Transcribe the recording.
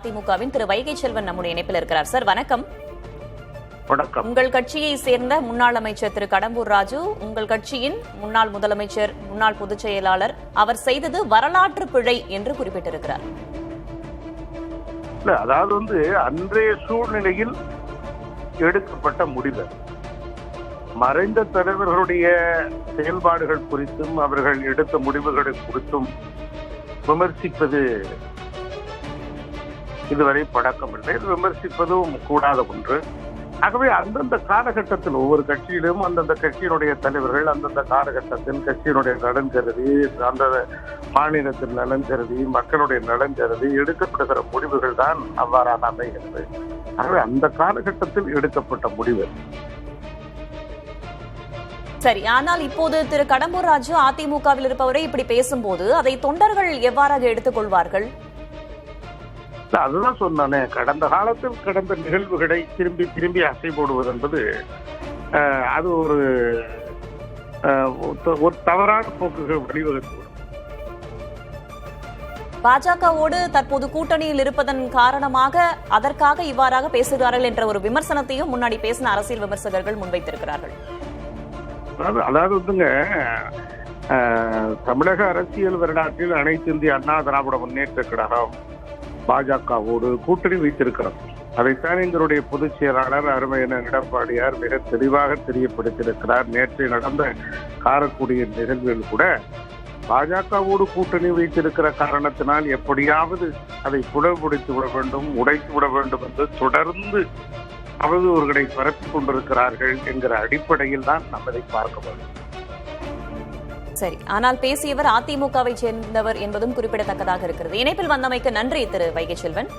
அதிமுகவின் திரு வைகை செல்வன் நம்முடைய இணைப்பில் இருக்கிறார். சார் வணக்கம். வணக்கம். உங்கள் கட்சியை சேர்ந்த முன்னாள் அமைச்சர் திரு கடம்பூர் ராஜு, உங்கள் கட்சியின் முன்னாள் முதலமைச்சர், முன்னாள் பொதுச் செயலாளர், அவர் செய்தது வரலாற்று பிழை என்று குறிப்பிட்டிருக்கிறார். அதாவது அன்றைய சூழ்நிலையில் எடுக்கப்பட்ட முடிவு, மறைந்த தலைவர்களுடைய செயல்பாடுகள் குறித்தும் அவர்கள் எடுத்த முடிவுகளை குறித்தும் விமர்சிப்பது இதுவரை பழக்கமில்லை. விமர்சிப்பதும் கூடாத ஒன்று. ஆகவே அந்தந்த காலகட்டத்தில் ஒவ்வொரு கட்சியிலும் அந்தந்த கட்சியினுடைய தலைவர்கள் அந்தந்த காலகட்டத்தில் கட்சியினுடைய நலன் கருதி, அந்த மாநிலத்தின் நலன் கருதி, மக்களுடைய நலன் கருதி எடுக்கப்படுகிற முடிவுகள் தான் அவ்வாறாக அமைகிறது. ஆகவே அந்த காலகட்டத்தில் எடுக்கப்பட்ட முடிவு. சரி, ஆனால் இப்போது திரு கடம்பூர் ராஜு அதிமுகவில் இருப்பவரை இப்படி பேசும்போது அதை தொண்டர்கள் எவ்வாறாக எடுத்துக் கொள்வார்கள்? அதுதான் சொன்னானே, கடந்த காலத்தில் கடந்த நிகழ்வுகளை திரும்பி திரும்பி அசை போடுவது என்பது அது ஒரு தவறான போக்குகள் வழிவகுத்து. பாஜகவோடு தற்போது கூட்டணியில் இருப்பதன் காரணமாக அதற்காக இவ்வாறாக பேசுகிறார்கள் என்ற ஒரு விமர்சனத்தையும் முன்னாடி பேசின அரசியல் விமர்சகர்கள் முன்வைத்திருக்கிறார்கள். அதாவது தமிழக அரசியல் வரலாற்றில் அனைத்து இந்திய அண்ணா திராவிட முன்னேற்ற கழகம் பாஜகவோடு கூட்டணி வைத்திருக்கிறது. அதைத்தான் எங்களுடைய பொதுச் செயலாளர் அருமையான எடப்பாடியார் மிக தெளிவாக தெரியப்படுத்தியிருக்கிறார். நேற்று நடந்த காரக்குடி நிகழ்வில் கூட பாஜகவோடு கூட்டணி வைத்திருக்கிற காரணத்தினால் எப்படியாவது அதை புலப்படுத்தி விட வேண்டும், உடைத்து விட வேண்டும் என்று தொடர்ந்து அவதூறுகளை பரப்பிக் கொண்டிருக்கிறார்கள் என்கிற அடிப்படையில் தான் நம்ம இதை பார்க்க வேண்டும். சரி, ஆனால் பேசியவர் அதிமுகவை சேர்ந்தவர் என்பதும் குறிப்பிடத்தக்கதாக இருக்கிறது. இணைப்பில் வந்தமைக்கு நன்றி திரு வைகை செல்வன்.